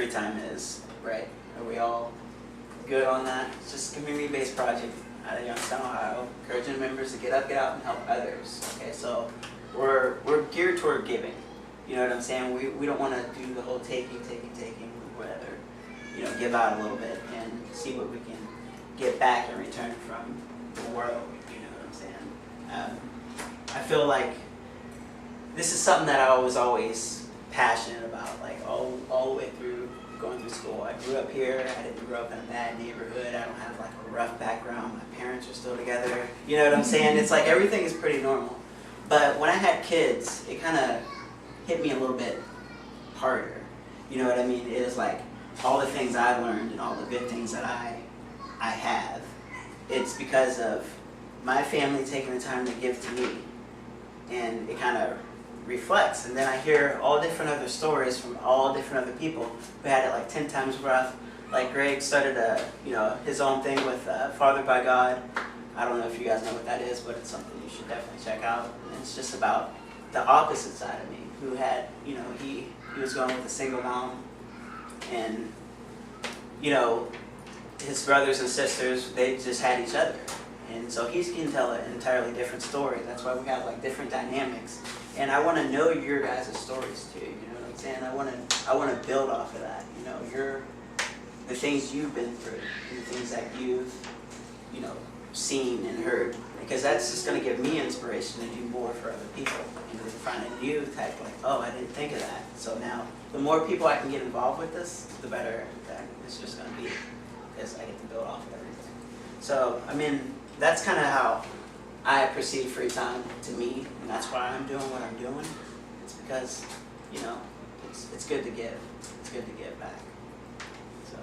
free time is, right? Are we all good on that? It's just a community-based project out of Youngstown, Ohio, encouraging members to get up, get out, and help others. Okay, so we're geared toward giving. You know what I'm saying? We don't want to do the whole taking, whatever. You know, give out a little bit and see what we can get back in return from the world. You know what I'm saying? I feel like this is something that I was always passionate about, like all the way through going through school. I grew up here. I didn't grow up in a bad neighborhood. I don't have like a rough background. My parents are still together. You know what I'm saying? It's like everything is pretty normal. But when I had kids, it kind of hit me a little bit harder. You know what I mean? It is like all the things I learned and all the good things that I have. It's because of my family taking the time to give to me. And it kind of reflects. And then I hear all different other stories from all different other people who had it like 10 times rough. Like Greg started his own thing with Fathered by God. I don't know if you guys know what that is, but it's something you should definitely check out. And it's just about the opposite side of me, who had, he was going with a single mom, and, his brothers and sisters, they just had each other. And so he can tell an entirely different story. That's why we have like different dynamics. And I want to know your guys' stories too. You know what I'm saying? I want to build off of that. The things you've been through, and the things that you've, seen and heard. Because that's just going to give me inspiration to do more for other people. And to find a new type, like, oh, I didn't think of that. So now, the more people I can get involved with this, the better that it's just going to be. Because I get to build off of everything. So, that's kind of how I perceive free time to me, and that's why I'm doing what I'm doing. It's because, it's good to give. It's good to give back. So,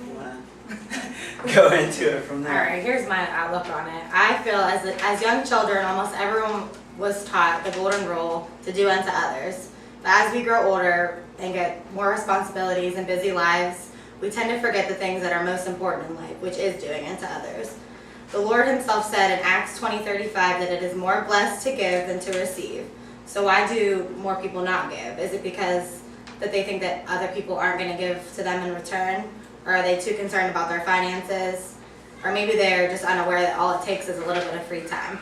you want to go into it from there? All right, here's my outlook on it. I feel as young children, almost everyone was taught the golden rule to do unto others. But as we grow older and get more responsibilities and busy lives, we tend to forget the things that are most important in life, which is doing unto others. The Lord himself said in Acts 20:35 that it is more blessed to give than to receive. So why do more people not give? Is it because that they think that other people aren't going to give to them in return? Or are they too concerned about their finances? Or maybe they're just unaware that all it takes is a little bit of free time.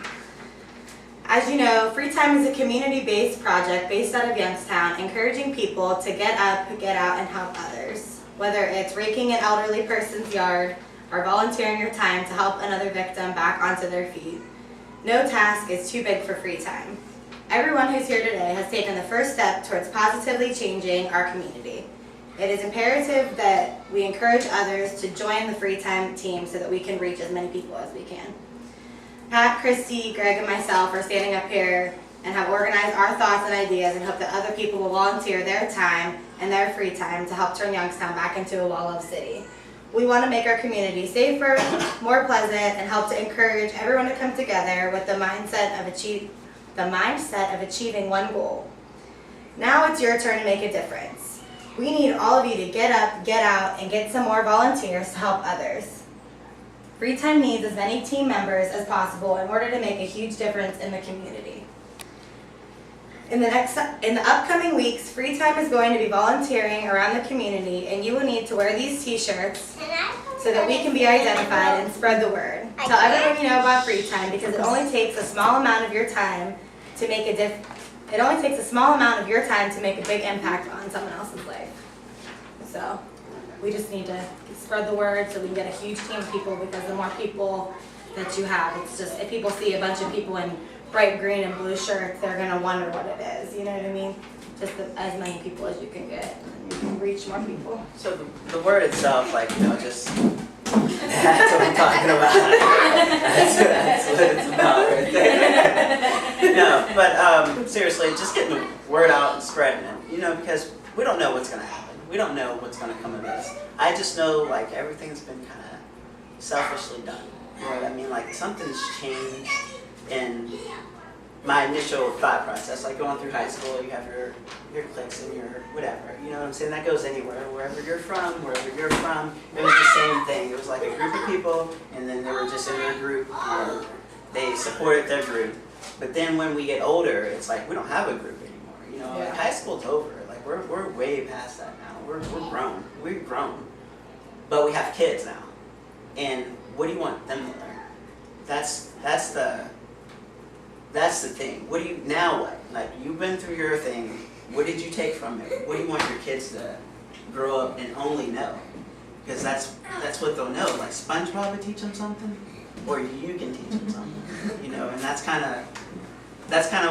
As you know, Free Time is a community-based project based out of Youngstown, encouraging people to get up, get out, and help others. Whether it's raking an elderly person's yard or volunteering your time to help another victim back onto their feet, no task is too big for free time. Everyone who's here today has taken the first step towards positively changing our community. It is imperative that we encourage others to join the free time team so that we can reach as many people as we can. Pat, Christy, Greg, and myself are standing up here and have organized our thoughts and ideas and hope that other people will volunteer their time and their free time to help turn Youngstown back into a well-loved city. We want to make our community safer, more pleasant, and help to encourage everyone to come together with the mindset of achieving one goal. Now it's your turn to make a difference. We need all of you to get up, get out, and get some more volunteers to help others. Free Time needs as many team members as possible in order to make a huge difference in the community. In the upcoming weeks, Free Time is going to be volunteering around the community, and you will need to wear these t-shirts so that we can be identified and spread the word. Tell everyone you know about Free Time, because it only takes a small amount of your time to make a big impact on someone else's life. So we just need to spread the word so we can get a huge team of people, because the more people that you have, it's just, if people see a bunch of people in bright green and blue shirts, they're going to wonder what it is, you know what I mean? Just as many people as you can get, and you can reach more people. So the word itself, just that's what I'm talking about. That's what it's about right there. No, but seriously, just getting the word out and spreading it, because we don't know what's going to happen. We don't know what's going to come of this. I just know, everything's been kind of selfishly done. You know what I mean? Something's changed in my initial thought process. Like going through high school, you have your cliques and your whatever. You know what I'm saying? That goes anywhere. Wherever you're from, it was the same thing. It was like a group of people, and then they were just in their group, and they supported their group. But then when we get older, it's like we don't have a group anymore. High school's over. Like we're way past that now. We're grown. We've grown, but we have kids now. And what do you want them to learn? That's the thing. What do you now? What? Like you've been through your thing. What did you take from it? What do you want your kids to grow up and only know? Because that's what they'll know. Like SpongeBob would teach them something, or you can teach them something. You know, and that's kind of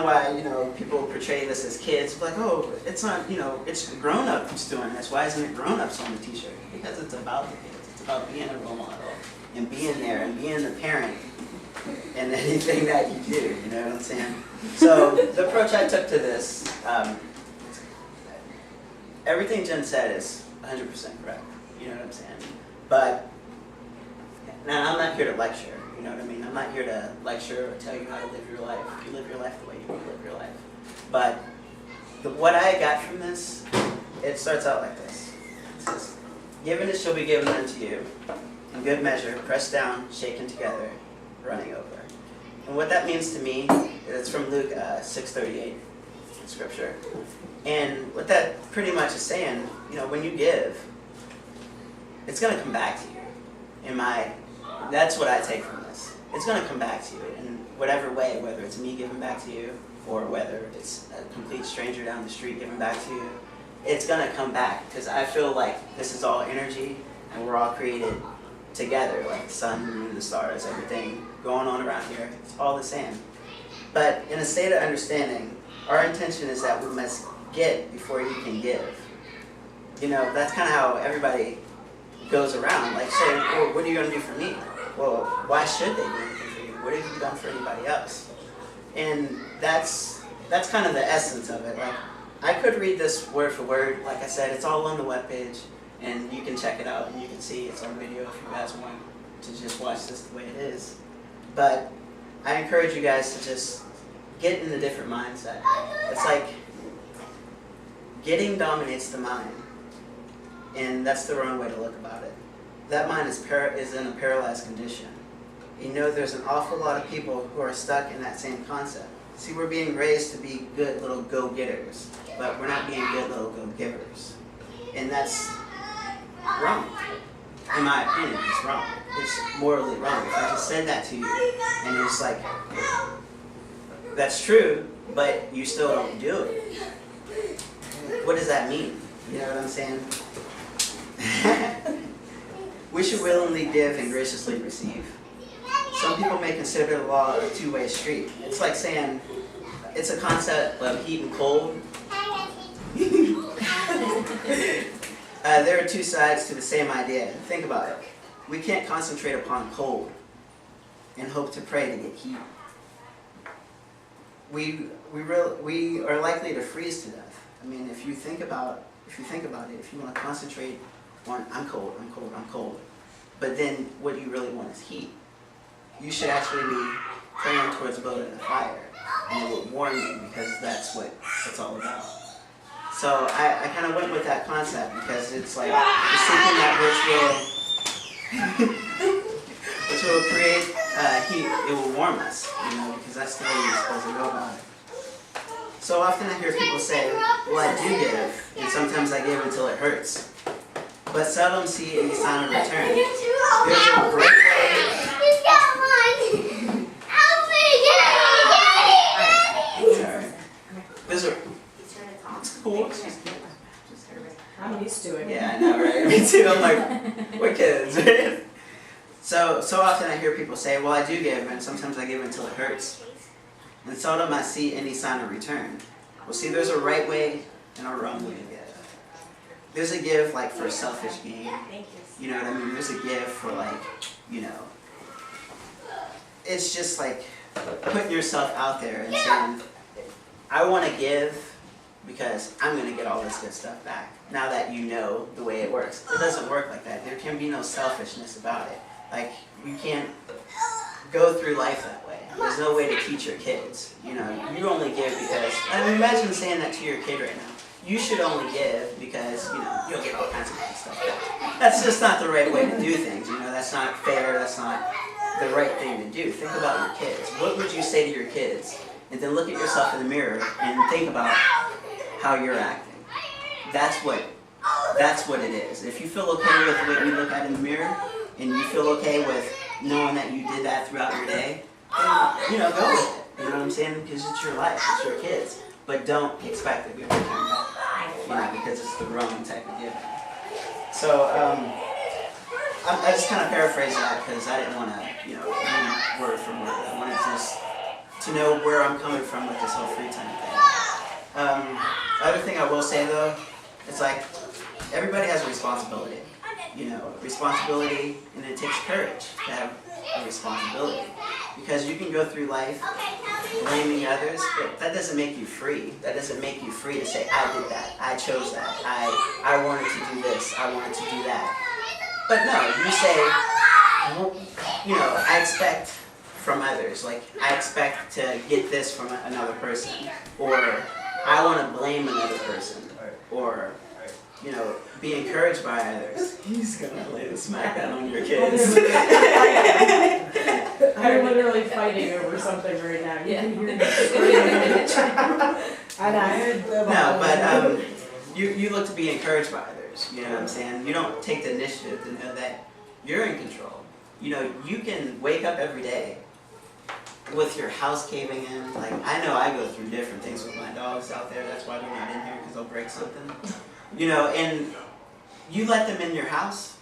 why, you know, people portray this as kids. Like, oh, it's not, you know, it's grown-ups doing this. Why isn't it grown-ups on the t-shirt? Because it's about the kids. It's about being a role model and being there and being the parent in anything that you do. You know what I'm saying? So the approach I took to this, everything Jen said is 100% correct. You know what I'm saying? But now I'm not here to lecture. You know what I mean? I'm not here to lecture or tell you how to live your life. You live your life the way you want to live your life. But what I got from this, it starts out like this. It says, "Given it shall be given unto you, in good measure, pressed down, shaken together, running over." And what that means to me, it's from Luke 6:38 in Scripture. And what that pretty much is saying, you know, when you give, it's going to come back to you. That's what I take from this. It's going to come back to you in whatever way, whether it's me giving back to you or whether it's a complete stranger down the street giving back to you. It's going to come back because I feel like this is all energy and we're all created together, like the sun, the moon, the stars, everything going on around here. It's all the same. But in a state of understanding, our intention is that we must get before you can give. You know, that's kind of how everybody goes around, like saying, well, what are you going to do for me? Well, why should they do anything for you? What have you done for anybody else? And that's kind of the essence of it. Like, I could read this word for word. Like I said, it's all on the webpage, and you can check it out, and you can see it's on video if you guys want to just watch this the way it is. But I encourage you guys to just get in a different mindset. It's like getting dominates the mind, and that's the wrong way to look about it. That mind is in a paralyzed condition. You know, there's an awful lot of people who are stuck in that same concept. See, we're being raised to be good little go-getters, but we're not being good little go-givers. And that's wrong. In my opinion, it's wrong. It's morally wrong. If I just said that to you, and it's like, that's true, but you still don't do it. What does that mean? You know what I'm saying? We should willingly give and graciously receive. Some people may consider the law a two-way street. It's like saying it's a concept of heat and cold. There are two sides to the same idea. Think about it. We can't concentrate upon cold and hope to pray to get heat. We are likely to freeze to death. I mean, if you think about it, if you want to concentrate on I'm cold, but then what you really want is heat, you should actually be praying towards building a fire, and it will warm you because that's what it's all about. So I kind of went with that concept because it's like it's something that which will create heat. It will warm us, you know, because that's the way you're supposed to go about it. So often I hear people say, well, I do give, and sometimes I give until it hurts, but seldom see any sign of return. There's a great way. There's a. It's cool. I'm used to it. Yeah, I know, right? Me too. I'm like, we're kids. So often I hear people say, well, I do give, and sometimes I give until it hurts. And seldom I see any sign of return. Well, see, there's a right way and a wrong way to give. There's a give, like, for selfish gain. You know what I mean? There's a give for, like, you know, it's just like putting yourself out there and saying, I want to give because I'm going to get all this good stuff back. Now that you know the way it works. It doesn't work like that. There can be no selfishness about it. Like, you can't go through life that way. There's no way to teach your kids. You know, you only give because, I mean, imagine saying that to your kid right now. You should only give because, you know, you'll get all kinds of good stuff back. That's just not the right way to do things. You know, that's not fair. That's not the right thing to do. Think about your kids. What would you say to your kids? And then look at yourself in the mirror and think about how you're acting. that's what it is. If you feel okay with what you look at in the mirror, and you feel okay with knowing that you did that throughout your day, then, go with it. You know what I'm saying? Because it's your life, it's your kids. But don't expect a good return back, because it's the wrong type of giving. So, I just kind of paraphrased that because I didn't want to, read word for word. I wanted just to know where I'm coming from with this whole free time thing. The other thing I will say though, it's like everybody has a responsibility. Responsibility, and it takes courage to have a responsibility. Because you can go through life blaming others, but that doesn't make you free. That doesn't make you free to say, I did that, I chose that, I wanted to do this, I wanted to do that. But no, you say, I expect from others, like I expect to get this from another person, or I want to blame another person, or be encouraged by others. He's gonna lay the smackdown on your kids. I'm literally fighting over something right now. You can hear me screaming. And I heard them all. No, but you look to be encouraged by others. You know what I'm saying? You don't take the initiative to know that you're in control. You can wake up every day with your house caving in. Like, I know I go through different things with my dogs out there. That's why they're not in here, because they'll break something. And you let them in your house,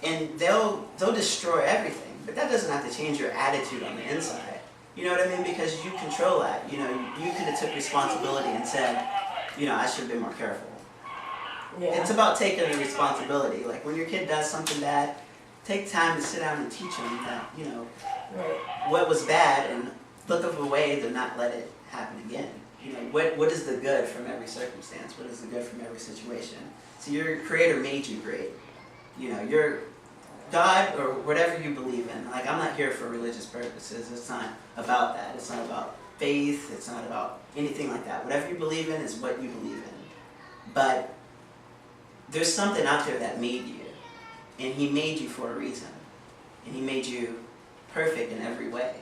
and they'll destroy everything. But that doesn't have to change your attitude on the inside. You know what I mean? Because you control that. You could have took responsibility and said, I should have been more careful. Yeah. It's about taking the responsibility. Like when your kid does something bad, take time to sit down and teach them that, Right. what was bad, and look of a way to not let it happen again. What is the good from every circumstance? What is the good from every situation? So your Creator made you great. You're God or whatever you believe in. Like, I'm not here for religious purposes. It's not about that. It's not about faith. It's not about anything like that. Whatever you believe in is what you believe in. But there's something out there that made you. And He made you for a reason. And He made you perfect in every way.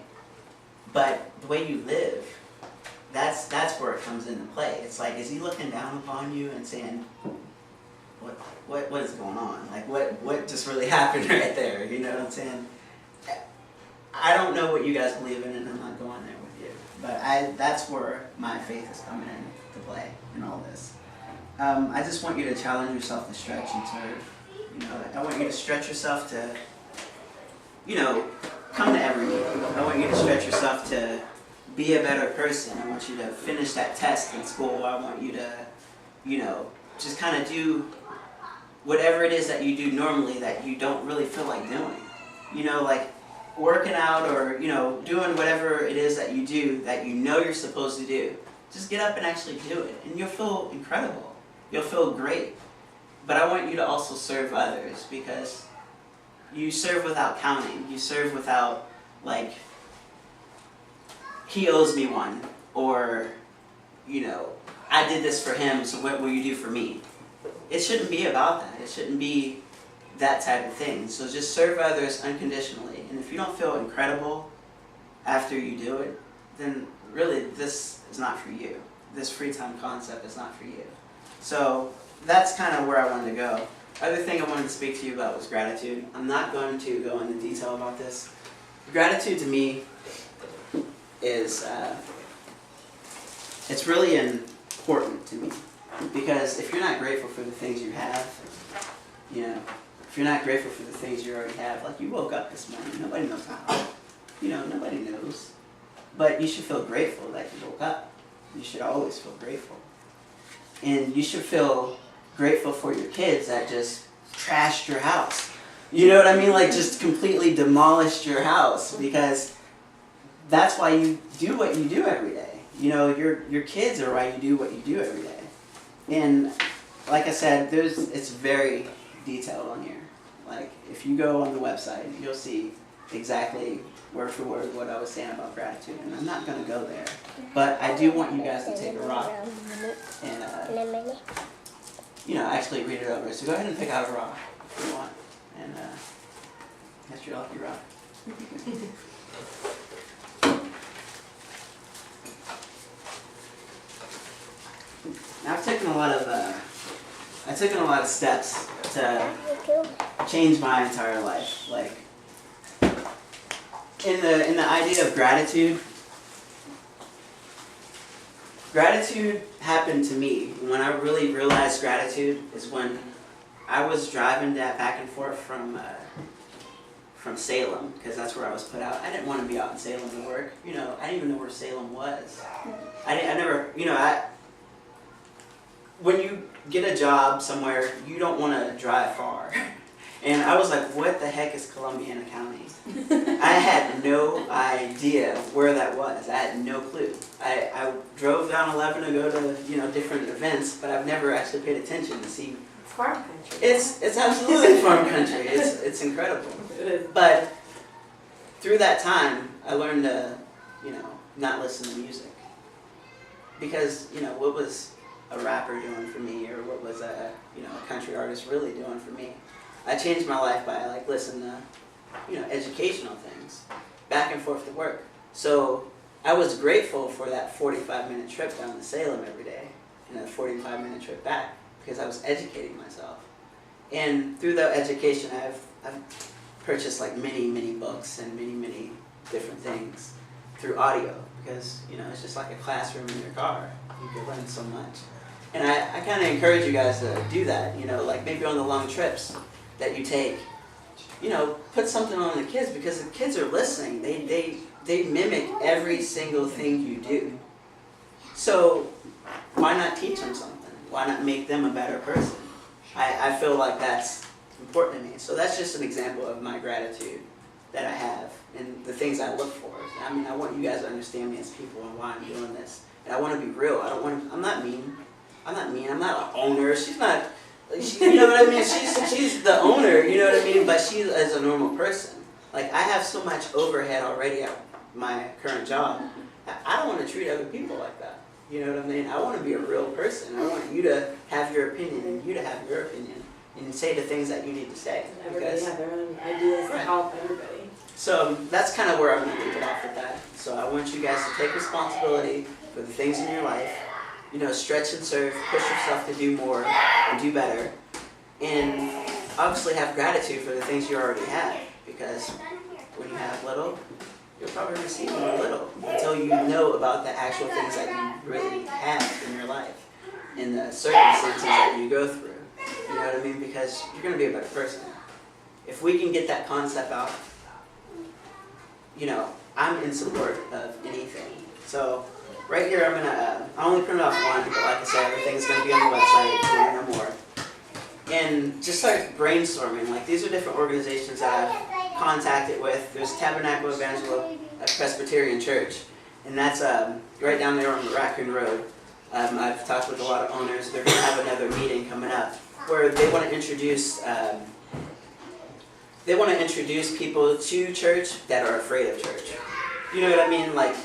But the way you live, that's where it comes into play. It's like, is He looking down upon you and saying, what is going on? Like, what just really happened right there? You know what I'm saying? I don't know what you guys believe in, and I'm not going there with you. But that's where my faith is coming into play in all this. I just want you to challenge yourself to stretch and serve. I want you to stretch yourself to, come to every meeting. I want you to stretch yourself to be a better person. I want you to finish that test in school. I want you to, just kind of do whatever it is that you do normally that you don't really feel like doing. Like working out or, doing whatever it is that you do that you're supposed to do. Just get up and actually do it. And you'll feel incredible. You'll feel great. But I want you to also serve others, because you serve without counting. You serve without, like, he owes me one. Or, I did this for him, so what will you do for me? It shouldn't be about that. It shouldn't be that type of thing. So just serve others unconditionally. And if you don't feel incredible after you do it, then really this is not for you. This free time concept is not for you. So that's kind of where I wanted to go. Other thing I wanted to speak to you about was gratitude. I'm not going to go into detail about this. Gratitude to me is, it's really important to me. Because if you're not grateful for the things you have, if you're not grateful for the things you already have, like you woke up this morning, nobody knows how. Nobody knows. But you should feel grateful that you woke up. You should always feel grateful. And you should feel grateful for your kids that just trashed your house. You know what I mean? Like just completely demolished your house, because that's why you do what you do every day. Your kids are why you do what you do every day. And like I said, it's very detailed on here. Like if you go on the website, you'll see exactly word for word what I was saying about gratitude. And I'm not going to go there. But I do want you guys to take a rock and actually read it over. So go ahead and pick out a rock if you want. And that's your lucky rock. Now I've taken a lot of I took in a lot of steps to change my entire life. Like in the idea of gratitude. Gratitude happened to me. When I really realized gratitude is when I was driving back and forth from Salem, because that's where I was put out. I didn't want to be out in Salem to work. You know, I didn't even know where Salem was. I never, you know, when you get a job somewhere, you don't want to drive far. And I was like, what the heck is Columbiana County? I had no idea where that was. I had no clue. I drove down 11 to go to, you know, different events, but I've never actually paid attention to see. Farm country. It's absolutely farm country. It's incredible. It is. But through that time, I learned to, you know, not listen to music. Because, you know, what was a rapper doing for me, or what was a country artist really doing for me? I changed my life by like listening to, you know, educational things, back and forth to work. So I was grateful for that 45-minute trip down to Salem every day, and a 45-minute trip back, because I was educating myself. And through that education, I've purchased like many books and many different things through audio, because, you know, it's just like a classroom in your car. You can learn so much. And I kind of encourage you guys to do that, you know, like maybe on the long trips that you take, you know, put something on the kids, because the kids are listening. They mimic every single thing you do. So why not teach them something? Why not make them a better person? I feel like that's important to me. So that's just an example of my gratitude that I have and the things I look for. I mean, I want you guys to understand me as people and why I'm doing this. And I want to be real. I'm not mean. I'm not an owner. She's not, you know what I mean? She's the owner, you know what I mean? But she is a normal person. Like, I have so much overhead already at my current job. I don't want to treat other people like that. You know what I mean? I want to be a real person. I want you to have your opinion and you to have your opinion and say the things that you need to say. Everybody have their own ideas to Right. help everybody. So that's kind of where I'm going to leave it off with that. So I want you guys to take responsibility for the things in your life. You know, stretch and serve, push yourself to do more and do better. And obviously have gratitude for the things you already have. Because when you have little, you'll probably receive more little until you know about the actual things that you really have in your life and the circumstances that you go through. You know what I mean? Because you're going to be a better person. If we can get that concept out, you know, I'm in support of anything. So right here, I only printed off one, but like I said, everything's going to be on the website if you want to know more. And just start brainstorming. Like, these are different organizations that I've contacted with. There's Tabernacle Evangelical Presbyterian Church, and that's right down there on the Raccoon Road. I've talked with a lot of owners. They're going to have another meeting coming up where they want to introduce people to church that are afraid of church. You know what I mean? Like,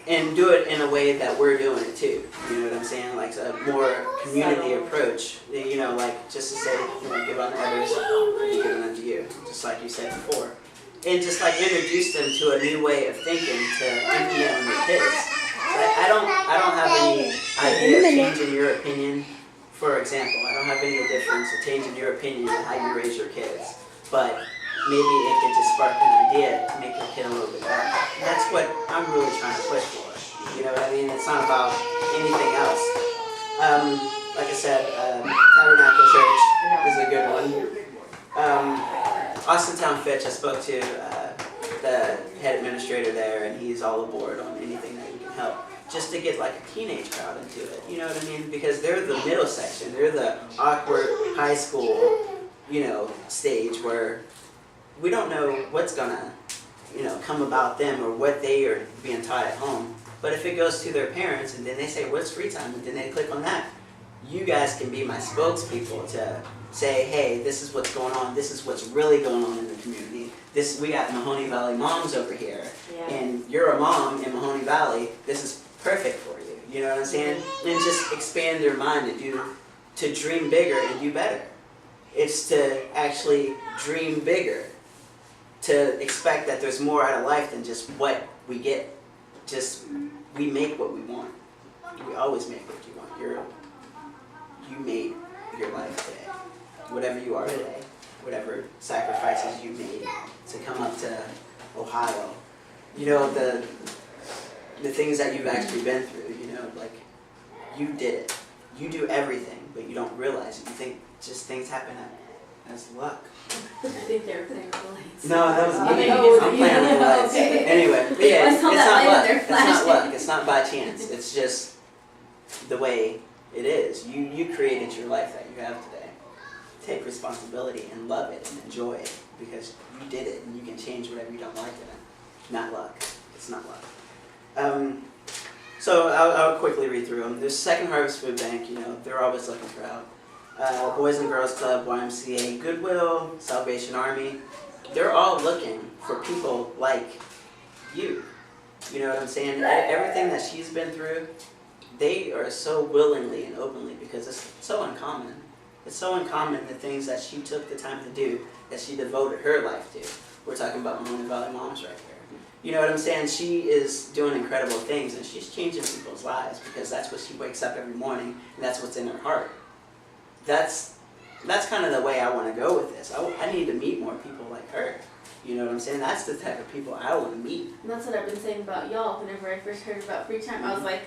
and do it in a way that we're doing it too. You know what I'm saying? Like a more community approach. You know, like just to say, you know, give unto others, be given unto you, just like you said before. And just like introduce them to a new way of thinking to implement with kids. I don't have any idea of changing your opinion. For example, I don't have any difference of changing your opinion on how you raise your kids. But maybe it could just spark an idea to make your kid a little bit better. And that's what I'm really trying to push for. You know what I mean? It's not about anything else. Like I said, Tabernacle Church is a good one. Austintown Fitch, I spoke to the head administrator there, and he's all aboard on anything that we can help. Just to get like a teenage crowd into it. You know what I mean? Because they're the middle section. They're the awkward high school, you know, stage where we don't know what's gonna, you know, come about them or what they are being taught at home. But if it goes to their parents and then they say, what's free time? And then they click on that. You guys can be my spokespeople to say, hey, this is what's going on. This is what's really going on in the community. We got Mahoney Valley moms over here. Yeah. And you're a mom in Mahoney Valley. This is perfect for you. You know what I'm saying? And just expand their mind to dream bigger and do better. It's to actually dream bigger. To expect that there's more out of life than just what we get. Just, we make what we want. We always make what you want. You made your life today, whatever you are today, whatever sacrifices you made to come up to Ohio. You know, the things that you've actually been through, you know, like, you did it. You do everything, but you don't realize it. You think just things happen as luck. I think they're playing with the lights. No, that was me. Oh, I'm playing with the lights. okay. Anyway, but yeah, I it's saw not that light luck. and they're It's not flashing. luck. It's not by chance. It's just the way it is. You created your life that you have today. Take responsibility and love it and enjoy it because you did it and you can change whatever you don't like in it. Not luck. It's not luck. So I'll quickly read through them. There's Second Harvest Food Bank. You know, they're always looking for help. Boys and Girls Club, YMCA, Goodwill, Salvation Army. They're all looking for people like you. You know what I'm saying? Everything that she's been through, they are so willingly and openly because it's so uncommon. It's so uncommon the things that she took the time to do, that she devoted her life to. We're talking about Monona Valley Moms right here. You know what I'm saying? She is doing incredible things and she's changing people's lives because that's what she wakes up every morning and that's what's in her heart. That's kind of the way I want to go with this. I need to meet more people like her. You know what I'm saying? That's the type of people I want to meet. And that's what I've been saying about y'all. Whenever I first heard about free time, I was like,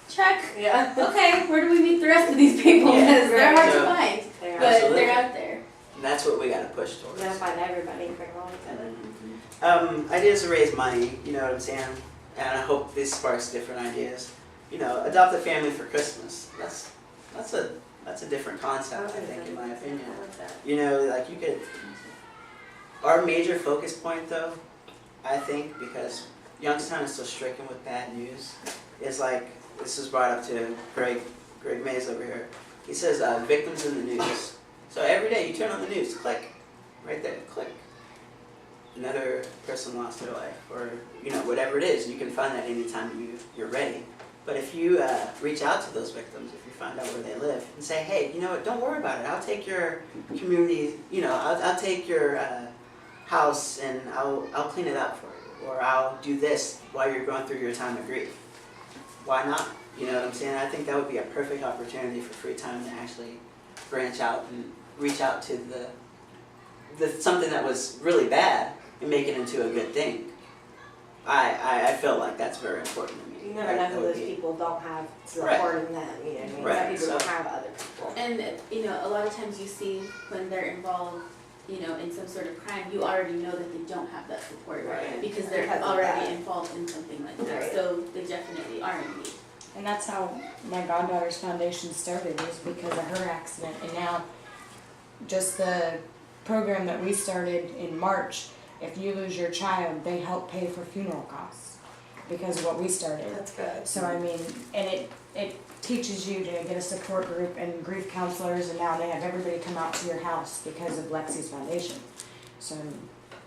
check. Yeah. Okay, where do we meet the rest of these people? Yeah, Because they're hard so- to find, They are. but Absolutely. they're out there. And that's what we got to push towards. You gotta find everybody and bring them all together. Ideas to raise money, you know what I'm saying? And I hope this sparks different ideas. You know, adopt a family for Christmas. That's a different concept, I think, in my opinion. You know, like you could. Our major focus point, though, I think, because Youngstown is so stricken with bad news, is like this was brought up to Greg Mays over here. He says victims in the news. So every day you turn on the news, click, right there, click. Another person lost their life, or you know whatever it is. You can find that anytime you're ready. But if you reach out to those victims, if you find out where they live, and say, hey, you know what, don't worry about it. I'll take your community, you know, I'll take your house and I'll clean it up for you, or I'll do this while you're going through your time of grief. Why not? You know what I'm saying? I think that would be a perfect opportunity for free time to actually branch out and reach out to the something that was really bad and make it into a good thing. I feel like that's very important to me. You never know who those people don't have supporting them, you know what I mean? Right, Some people don't so- have other people. And, you know, a lot of times you see when they're involved, you know, in some sort of crime, you already know that they don't have that support. Right. Because they're Because of already that. involved in something like that. Right. So they definitely are in need. And that's how my goddaughter's foundation started, was because of her accident. And now, just the program that we started in March, if you lose your child, they help pay for funeral costs because of what we started. That's good. So I mean, and it teaches you to get a support group and grief counselors, and now they have everybody come out to your house because of Lexi's foundation. So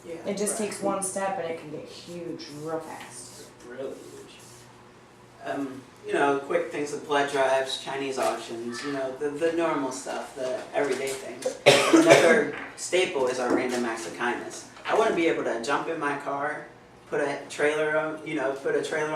Yeah, it just right. takes one step, and it can get huge real fast. Really huge. You know, quick things like blood drives, Chinese auctions, you know, the normal stuff, the everyday things. Another staple is our random acts of kindness. I wouldn't be able to jump in my car, put a trailer on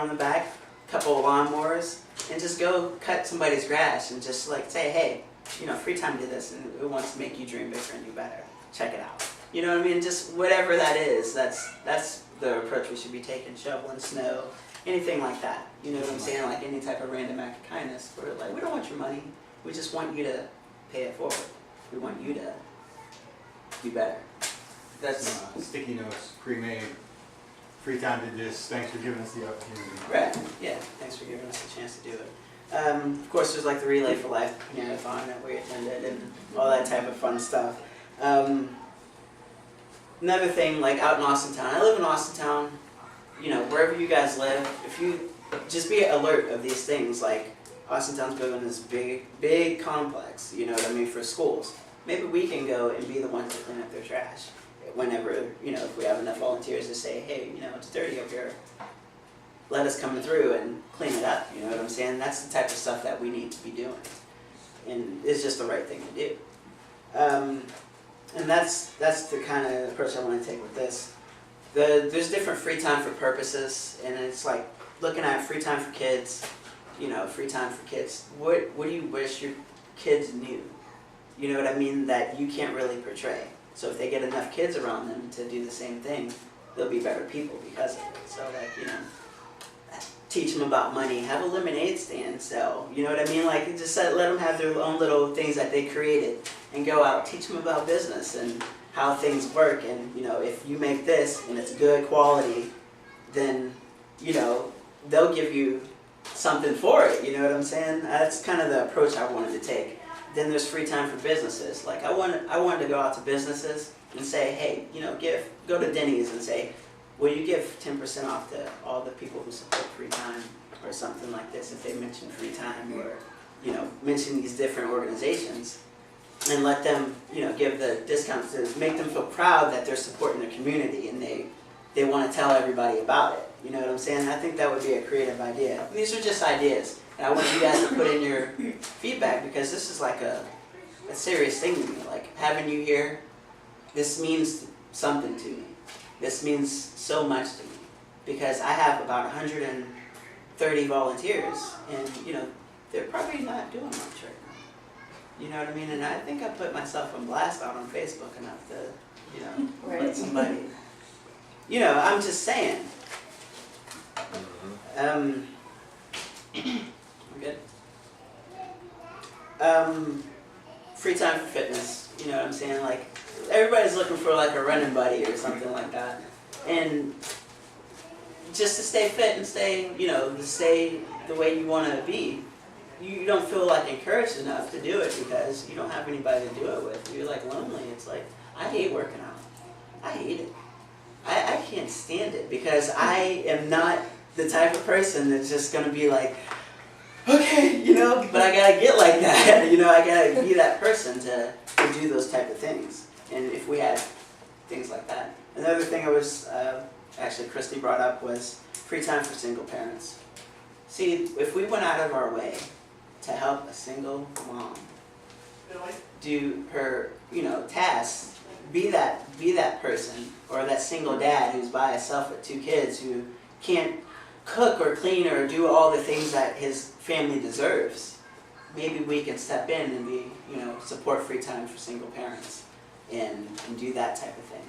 the back, a couple of lawnmowers, and just go cut somebody's grass and just like say, hey, you know, free time did this and it wants to make you dream bigger and do better. Check it out. You know what I mean? Just whatever that is, that's the approach we should be taking, shoveling snow, anything like that. You know what I'm saying? Like any type of random act of kindness. We're like, we don't want your money. We just want you to pay it forward. We want you to do better. That's Sticky notes, pre-made, free time did this, thanks for giving us the opportunity. right. Yeah. Thanks for giving us a chance to do it. Of course, there's like the Relay for Life marathon that we attended and all that type of fun stuff. Another thing, like out in Austintown, I live in Austintown. You know, wherever you guys live, if you just be alert of these things, like Austintown's building this big complex, you know what I mean, for schools. Maybe we can go and be the ones to clean up their trash. Whenever, you know, if we have enough volunteers to say, hey, you know, it's dirty up here, let us come through and clean it up, you know what I'm saying? That's the type of stuff that we need to be doing. And it's just the right thing to do. And that's the kind of approach I want to take with this. There's different free time for purposes, and it's like looking at free time for kids, you know, free time for kids. What do you wish your kids knew you know what I mean, that you can't really portray. So if they get enough kids around them to do the same thing, they'll be better people because of it. So like, you know, teach them about money, have a lemonade stand sell, you know what I mean? Like just let them have their own little things that they created and go out, teach them about business and how things work. And you know, if you make this and it's good quality, then, you know, they'll give you something for it, you know what I'm saying? That's kind of the approach I wanted to take. Then there's free time for businesses. Like I wanted to go out to businesses and say, hey, you know, go to Denny's and say, will you give 10% off to all the people who support free time or something like this if they mention free time, or, you know, mention these different organizations, and let them, you know, give the discounts to make them feel proud that they're supporting their community and they want to tell everybody about it. You know what I'm saying? I think that would be a creative idea. And these are just ideas. And I want you guys to put in your feedback, because this is like a serious thing to me. Like having you here, this means something to me. This means so much to me, because I have about 130 volunteers, and you know, they're probably not doing much right now. You know what I mean? And I think I put myself on blast out on Facebook enough to, you know, let somebody. You know, I'm just saying. We're good. Free time for fitness. You know what I'm saying? Like everybody's looking for like a running buddy or something like that, and just to stay fit and stay, you know, to stay the way you want to be. You don't feel like encouraged enough to do it because you don't have anybody to do it with. You're like lonely. It's like, I hate working out. I hate it. I can't stand it because I am not the type of person that's just going to be like, okay, you know, but I got to get like that. You know, I got to be that person to do those type of things. And if we had things like that. Another thing I was, actually Christy brought up was free time for single parents. See, if we went out of our way to help a single mom do her, you know, tasks, be that person, or that single dad who's by himself with 2 kids who can't cook or clean or do all the things that his family deserves. Maybe we can step in and be, you know, support free time for single parents and do that type of thing.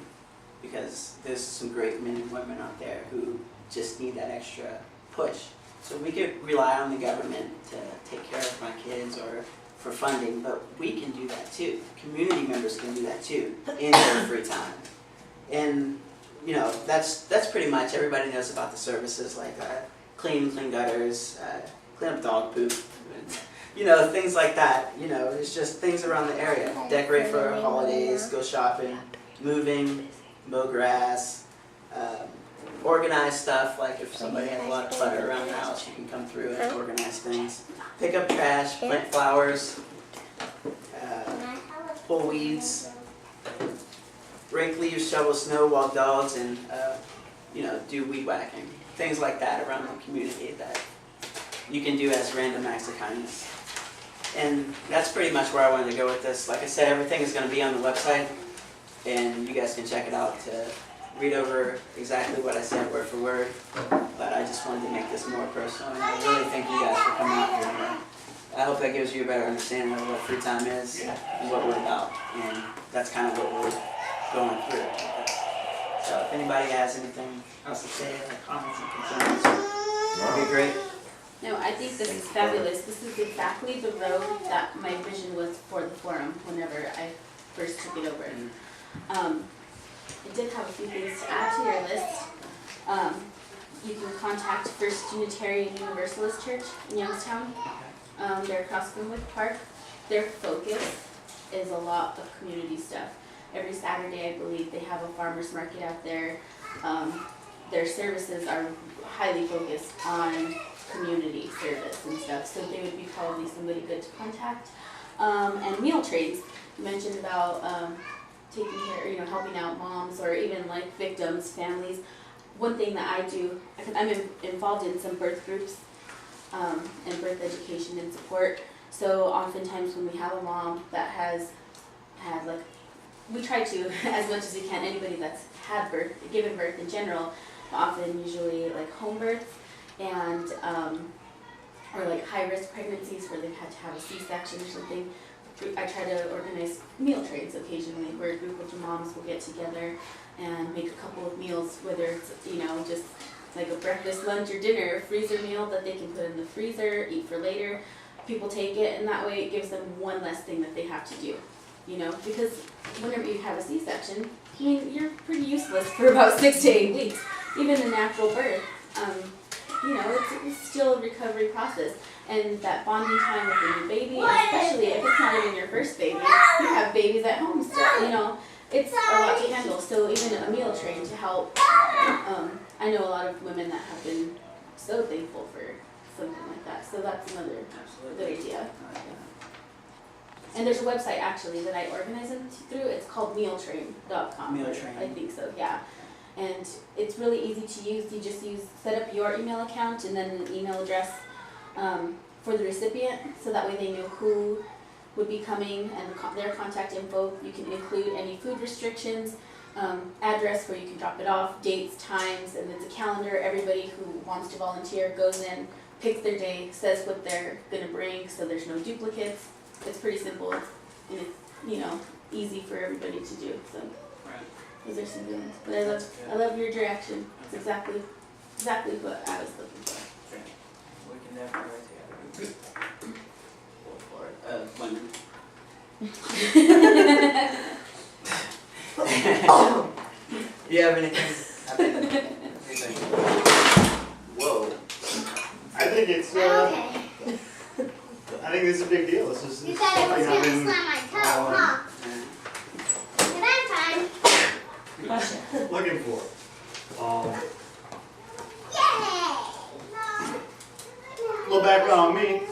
Because there's some great men and women out there who just need that extra push. So we could rely on the government to take care of my kids or for funding, but we can do that too. Community members can do that too in their free time. And you know, that's pretty much, everybody knows about the services like clean gutters, clean up dog poop, you know, things like that. You know, it's just things around the area. Decorate for holidays, go shopping, moving, mow grass, organize stuff, like if somebody has a lot of clutter around the house, you can come through and organize things. Pick up trash, plant flowers, pull weeds, rake leaves, shovel snow, walk dogs, and you know, do weed whacking. Things like that around the community that you can do as random acts of kindness. And that's pretty much where I wanted to go with this. Like I said, everything is going to be on the website, and you guys can check it out to read over exactly what I said word for word. But I just wanted to make this more personal, and I really thank you guys for coming out here. I hope that gives you a better understanding of what free time is and what we're about. And that's kind of what we're going through. So if anybody has anything else to say, like comments and concerns, that'd be great. No, I think this is fabulous. This is exactly the road that my vision was for the forum whenever I first took it over. I did have a few things to add to your list. You can contact First Unitarian Universalist Church in Youngstown. They're across from Wood Park. Their focus is a lot of community stuff. Every Saturday, I believe, they have a farmer's market out there. Their services are highly focused on community service and stuff, so they would be probably somebody good to contact. And meal trains. You mentioned about taking care, you know, helping out moms or even like victims, families. One thing that I do, because I'm involved in some birth groups and birth education and support. So oftentimes when we have a mom that has had like, we try to, as much as we can, anybody that's had birth, given birth in general, often usually like home births and or like high risk pregnancies where they've had to have a C-section or something. I try to organize meal trains occasionally where a group of moms will get together and make a couple of meals, whether it's, just like a breakfast, lunch, or dinner, a freezer meal that they can put in the freezer, eat for later. People take it, and that way it gives them one less thing that they have to do. Because whenever you have a C-section, you're pretty useless for about 6 to 8 weeks. Even a natural birth, it's still a recovery process. And that bonding time with the new baby, and especially if it's not even your first baby, you have babies at home still, it's a lot to handle. So even a meal train to help, I know a lot of women that have been so thankful for something like that. So that's another good idea. And there's a website actually that I organize them through. It's called mealtrain.com. Mealtrain. I think so, yeah. And it's really easy to use. You just set up your email account and then an email address for the recipient, so that way they know who would be coming and their contact info. You can include any food restrictions, address where you can drop it off, dates, times, and it's a calendar. Everybody who wants to volunteer goes in, picks their day, says what they're going to bring, so there's no duplicates. It's pretty simple, and it's easy for everybody to do. So those are some good ones. But I love your direction. It's exactly what I was looking for. We can definitely work together. Go for it. Women. You have anything? Whoa. I think it's, Okay. I think this is a big deal. This is You said it was something I've gonna been slam my toe, huh? Good night time. Bless you. looking for. Yay! A little background on me.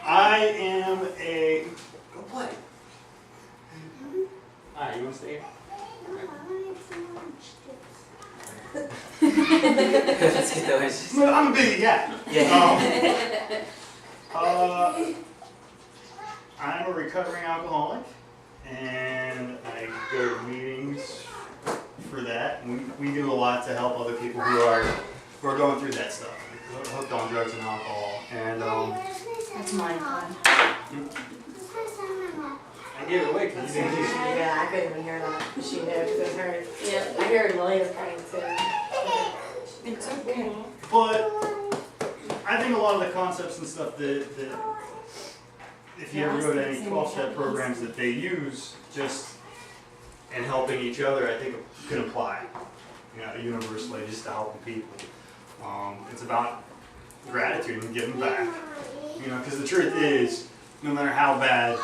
I am a. Go play. Alright, you want to stay here? Let's get those. I'm a busy guy. Yeah. I'm a recovering alcoholic, and I go to meetings for that. We do a lot to help other people who are going through that stuff, hooked on drugs and alcohol. And That's mine. I gave it away because you didn't use it. Yeah, I couldn't even hear that. She knew because it was her. Yeah. I heard Lilia's crying too. It's okay. But I think a lot of the concepts and stuff that if you ever go to any 12-step programs that they use, just in helping each other, I think it can apply, universally, just to helping people. It's about gratitude and giving back, because the truth is, no matter how bad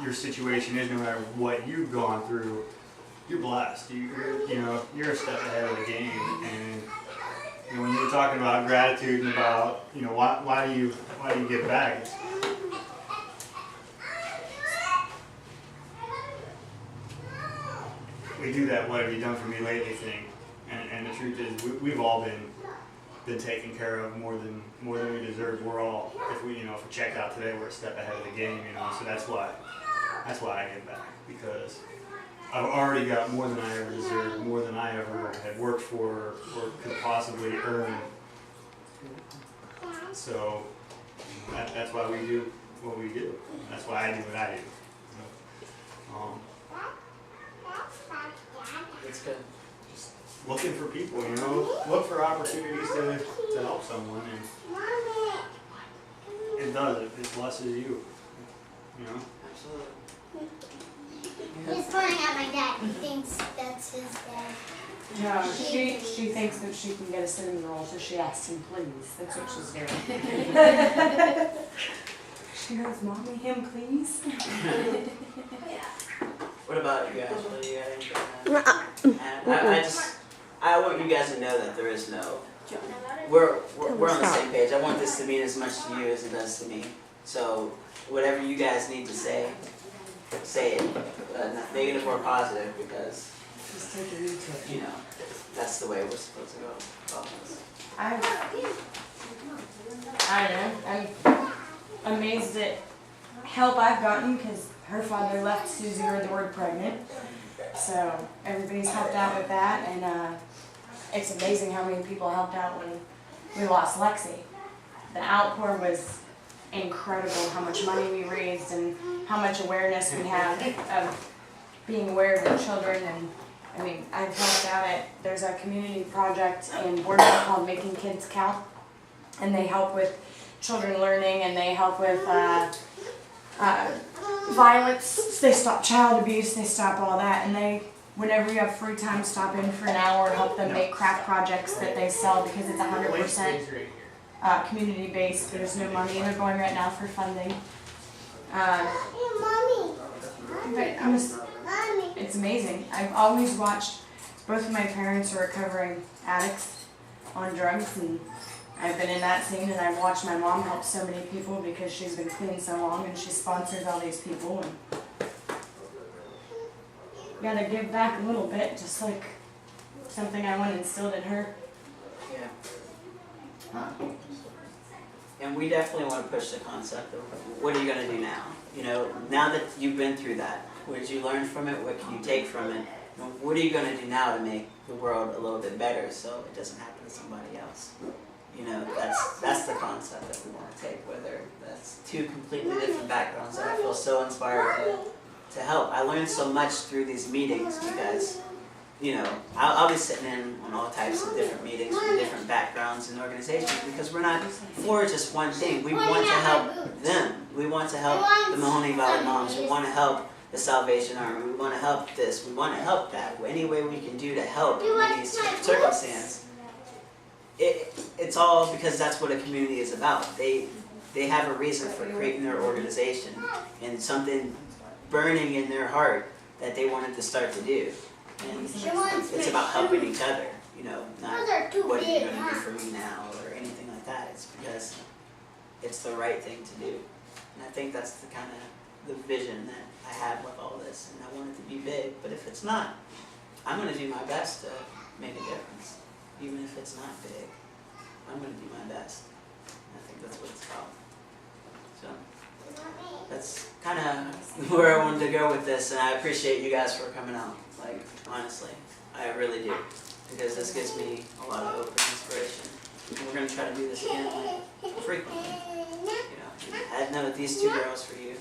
your situation is, no matter what you've gone through, you're blessed. You're a step ahead of the game. And when you're talking about gratitude and about, why do you give back? We do that "what have you done for me lately" thing, and the truth is we've all been taken care of more than we deserve. We're all, if we checked out today, we're a step ahead of the game, so that's why I give back, because I've already got more than I ever deserved, more than I ever had worked for or could possibly earn. So that's why we do what we do. That's why I do what I do. That's good. Just looking for people, look for opportunities to help someone, and it does. It blesses you. Absolutely. He's pointing at my dad. He thinks that's his dad. No, she thinks that she can get a cinnamon roll, so she asks him, please. That's what she's doing. She goes, Mommy, him, please. What about you guys? What do you got anything? I want you guys to know that there is no. We're on the same page. I want this to mean as much to you as it does to me. So whatever you guys need to say it. Not negative or positive, because Just take it easy. that's the way we're supposed to go about this. I know. I'm amazed at help I've gotten, because her father left Susie with the word pregnant. So everybody's helped out with that, and it's amazing how many people helped out when we lost Lexi. the outpour was incredible, how much money we raised and how much awareness we have of being aware of our children. And I mean, I've helped out at, there's a community project in Boardman called Making Kids Count, and they help with children learning, and they help with violence, they stop child abuse, they stop all that, and they, whenever you have free time, stop in for an hour, help them make craft projects that they sell, because it's 100% community based. There's no money they're going right now for funding. Hey, mommy. But it's amazing. I've always watched, both of my parents are recovering addicts on drugs, and I've been in that scene, and I've watched my mom help so many people because she's been clean so long, and she sponsors all these people, and you gotta give back a little bit, just like something I want instilled in her. Yeah. And we definitely want to push the concept of what are you going to do now? You know, now that you've been through that, what did you learn from it? What can you take from it? And what are you going to do now to make the world a little bit better so it doesn't happen to somebody else? You know, that's the concept that we want to take, whether that's two completely different backgrounds that I feel so inspired to help. I learned so much through these meetings because, you know, I'll be sitting in on all types of different meetings from different backgrounds and organizations because we're not for just one thing. We want to help them. We want to help the Mahoning Valley Moms. We want to help the Salvation Army. We want to help this. We want to help that. Any way we can do to help in these circumstances. It's all because that's what a community is about. They have a reason for creating their organization and something burning in their heart that they wanted to start to do. And it's about helping each other, you know, not what are you going to do for me now or anything like that. It's because it's the right thing to do. And I think that's the kind of the vision that I have with all this. And I want it to be big, but if it's not, I'm going to do my best to make a difference. Even if it's not big, I'm going to do my best. And I think that's what it's about. So that's kind of where I wanted to go with this, and I appreciate you guys for coming out. Like, honestly, I really do, because this gives me a lot of hope and inspiration. And we're going to try to do this again, like, frequently. You know, I know these two girls for you.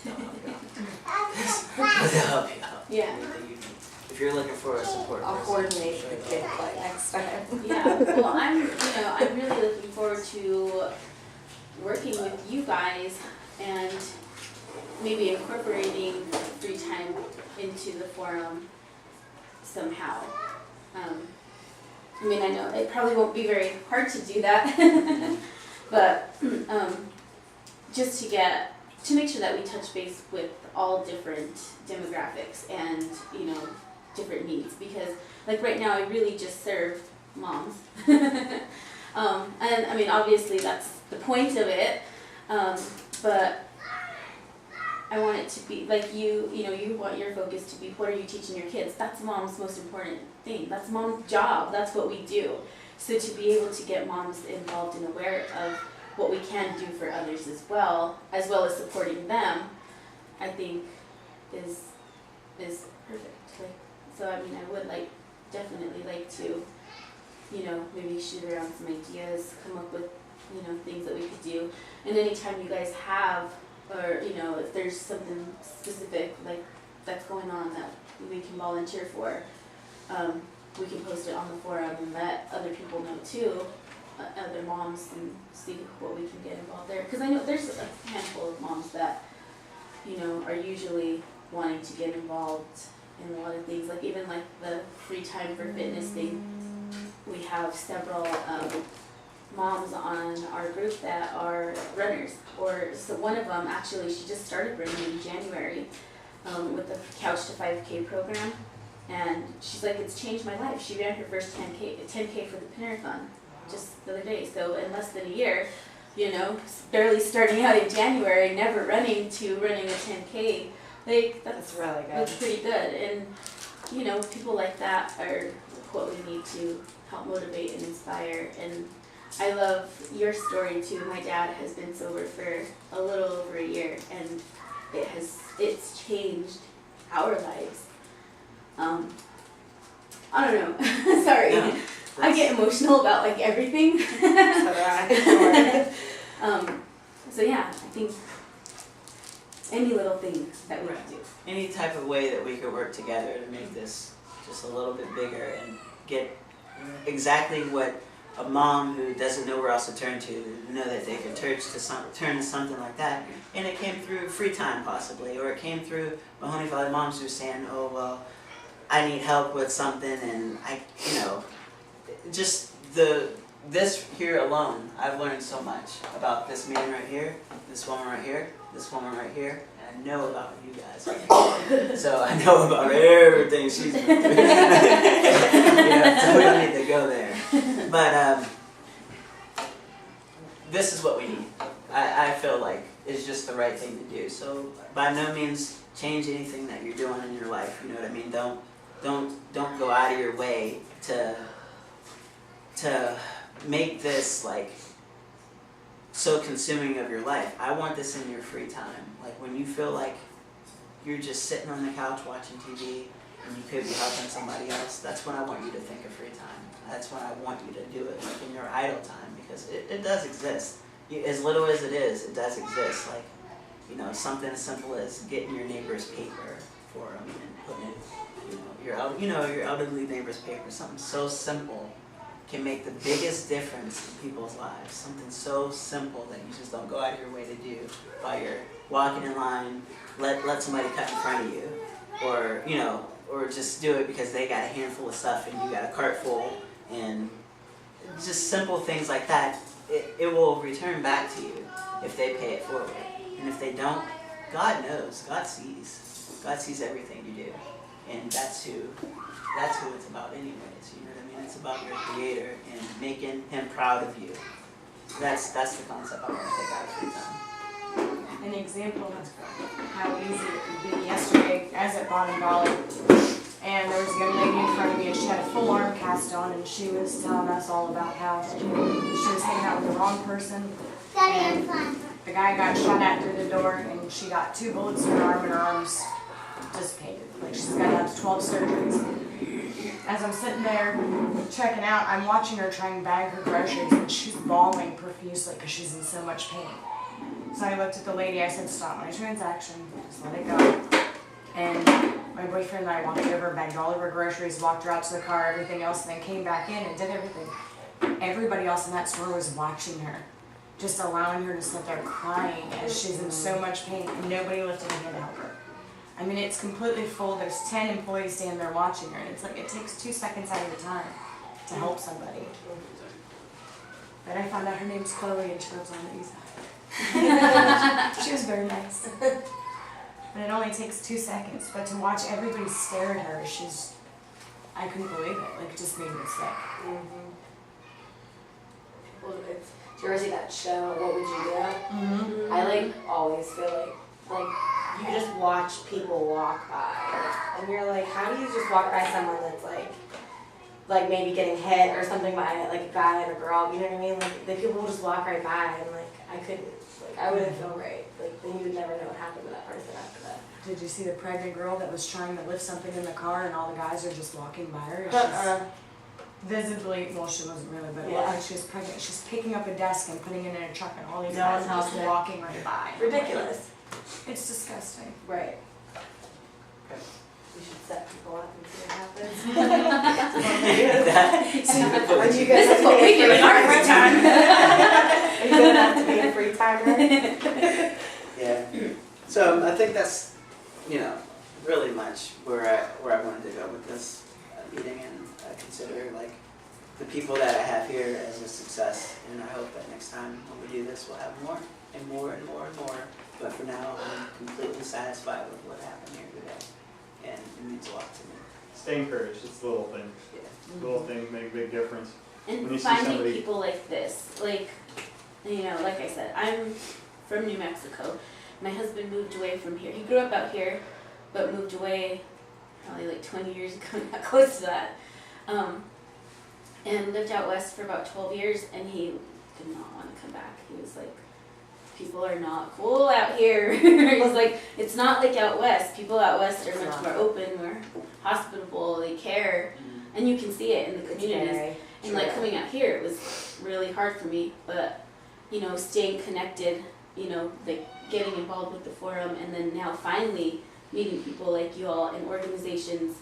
They'll help you out. They'll help you out. Yeah. Anything you need. If you're looking for a support I'll person, coordinate sure the they'll kid help. play next time. Yeah, well, I'm really looking forward to working with you guys and maybe incorporating free time into the forum somehow. I mean, I know it probably won't be very hard to do that, but just to make sure that we touch base with all different demographics and, you know, different needs, because like right now I really just serve moms. And I mean, obviously that's the point of it, but I want it to be like you know, you want your focus to be what are you teaching your kids? That's mom's most important thing. That's mom's job. That's what we do. So to be able to get moms involved and aware of what we can do for others as well as supporting them, I think is perfect. Like, so I mean, I would definitely like to, you know, maybe shoot around some ideas, come up with, you know, things that we could do. And anytime you guys have, or, you know, if there's something specific like that's going on that we can volunteer for, we can post it on the forum and let other people know too, other moms, and see what we can get involved there. Because I know there's a handful of moms that, you know, are usually wanting to get involved in a lot of things, like even like the free time for fitness thing. We have several moms on our group that are runners, or so one of them actually, she just started running in January with the Couch to 5K program, and she's like, it's changed my life. She ran her first 10K for the Pinarathon just the other day, so in less than a year, you know, barely starting out in January, never running to running a 10K, like That's really good. that's pretty good. And you know, people like that are what we need to help motivate and inspire. And I love your story too. My dad has been sober for a little over a year, and it's changed our lives. I don't know. Sorry. No. I get emotional about like everything. So do I. So yeah, I think any little thing that we can do. Any type of way that we could work together to make this just a little bit bigger and get exactly what a mom who doesn't know where else to turn to know that they could turn to something like that. And it came through free time possibly, or it came through Mahoney Valley moms who were saying, oh well, I need help with something, and just this here alone, I've learned so much about this man right here, this woman right here, this woman right here, and I know about you guys. So I know about everything she's been through. So we don't need to go there. But this is what we need. I feel like it's just the right thing to do. So by no means change anything that you're doing in your life. You know what I mean? Don't go out of your way to make this like so consuming of your life. I want this in your free time. Like when you feel like you're just sitting on the couch watching TV and you could be helping somebody else, that's when I want you to think of free time. That's when I want you to do it, like in your idle time, because it does exist. As little as it is, it does exist. Like, something as simple as getting your neighbor's paper for them and putting it, your elderly neighbor's paper. Something so simple can make the biggest difference in people's lives. Something so simple that you just don't go out of your way to do while you're walking in line, let somebody cut in front of you, or just do it because they got a handful of stuff and you got a cart full, and just simple things like that. It will return back to you if they pay it forward. And if they don't, God knows, God sees everything you do. And that's who it's about anyways, you know what I mean? It's about your Creator and making Him proud of you. That's the concept I want to take out of free time. An example of how easy it could be. Yesterday, I was at Bottom Dollar, and there was a young lady in front of me, and she had a full arm cast on, and she was telling us all about how she was hanging out with the wrong person. Daddy, I'm fine. The guy got shot at through the door, and she got 2 bullets in her arm, and her arm's dissipated. Like, she's got to have 12 surgeries. As I'm sitting there checking out, I'm watching her trying to bag her groceries, and she's bawling profusely because she's in so much pain. So I looked at the lady, I said, stop my transaction, just let it go. And my boyfriend and I walked over, bagged all of her groceries, walked her out to the car, everything else, and then came back in and did everything. Everybody else in that store was watching her, just allowing her to sit there crying as she's in so much pain, and nobody lifted a hand to help her. I mean, it's completely full. There's 10 employees standing there watching her, and it's like it takes 2 seconds out of your time to help somebody. But I found out her name's Chloe, and she lives on the east side. She was very nice. And it only takes 2 seconds, but to watch everybody stare at her, I couldn't believe it. Like, it just made me sick. Well, do you ever see that show, What Would You Do? Mm-hmm. I always feel like You just watch people walk by, and you're like, how do you just walk by someone that's like maybe getting hit or something by like a guy or a girl, you know what I mean? Like the people just walk right by, and like I couldn't, like I wouldn't feel right. Like then you would never know what happened to that person after that. Did you see the pregnant girl that was trying to lift something in the car, and all the guys are just walking by her? She's visibly, well, she wasn't really, but Yeah. she was pregnant. She's picking up a desk and putting it in a truck, and all these No guys one are just helped her. walking right by. Ridiculous. It's disgusting. Right. We should set people up and see what happens. This is what we do in our free time. Are you good enough to be a free timer? Yeah. So I think that's, really much where I wanted to go with this meeting, and I consider like the people that I have here as a success, and I hope that next time when we do this we'll have more and more and more and more. But for now, I'm completely satisfied with what happened here today, and it means a lot to me. Stay encouraged. It's the little things. Yeah. Little things make a big difference. When you And see finding somebody- people like this, like I said, I'm from New Mexico. My husband moved away from here. He grew up out here, but moved away probably like 20 years ago, not close to that. And lived out west for about 12 years, and he did not want to come back. He was like, people are not cool out here. He's like, it's not like out west. People out west are much more open, more hospitable, they care, and you can see it in the communities. And like coming out here, it was really hard for me, but you know, staying connected, you know, like getting involved with the forum, and then now finally meeting people like you all and organizations,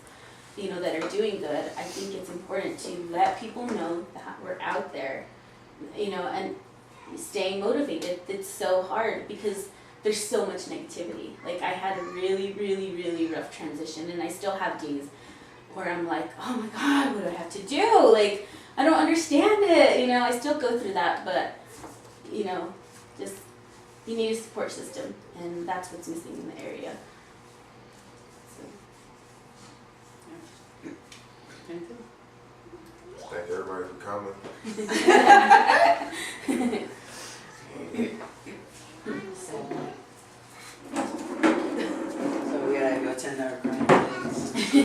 you know, that are doing good. I think it's important to let people know that we're out there, you know, and staying motivated. It's so hard because there's so much negativity. Like I had a really, really, really rough transition, and I still have days where I'm like, oh my God, what do I have to do? Like, I don't understand it, you know, I still go through that, but, you know, just, you need a support system, and that's what's missing in the area. Thank everybody for coming. So.